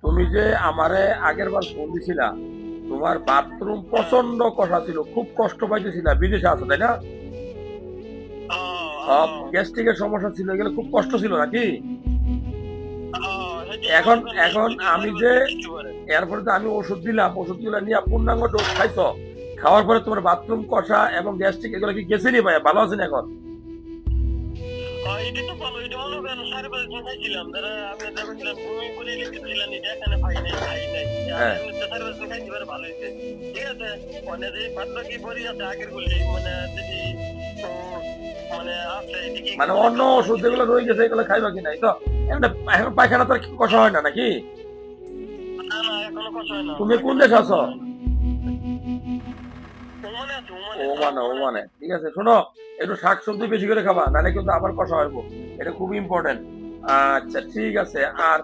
তুমি যে আমারে আগের বার ফোন দিছিলা, তোমার বাথরুম প্রচন্ড কষা ছিল, খুব কষ্ট পাইতেছিলা, বিদেশে আছো তাই না? গ্যাস্ট্রিকের সমস্যা ছিল, এগুলো খুব কষ্ট ছিল নাকি? এখন এখন আমি যে এরপরে তো আমি ওষুধ দিলাম, ওষুধগুলো নিয়ে পূর্ণাঙ্গ ডোজ খাইছো, খাওয়ার পরে তোমার বাথরুম কষা এবং গ্যাস্ট্রিক এগুলো কি গেছে নি ভাই? ভালো আছেন এখন? এটা তো ভালো, এটা হলো কেন সাড়ে পাঁচ ঘন্টা ছিলাম ধরো আপনি দেখেছিলেন ভূমি করে লিখেছিলেন এটা এখানে পাই নাই খাই নাই আর হ্যাঁ, এমনিতে সাড়ে পাঁচ ঘন্টা খাইতে পারে ভালো হয়েছে। ঠিক আছে, মানে যে বাদ বাকি পরি আছে আগের গুলি মানে যদি তো মানে আছে এদিকে মানে মানে অন্য কাজ ওষুধ কিছু যেগুলো রয়ে গেছে এগুলো খাইবা কি নাই তো? এমনি এখন পায়খানা তো আর কষা হয় না নাকি? না না এখনো কথা হয় না তুমি কোন পায়খানা দেশে করা আছো? হয় না। ওমানে আছে ওমানে ও যাও মানে, ও ওমানে মানে, আছে। ঠিক আছে, শোনো, একটু শাকসবজি বেশি করে খাবা, নাহলে কিন্তু আবার কষা হইব। এটা খুব ইম্পর্টেন্ট। আচ্ছা, ঠিক আছে। আর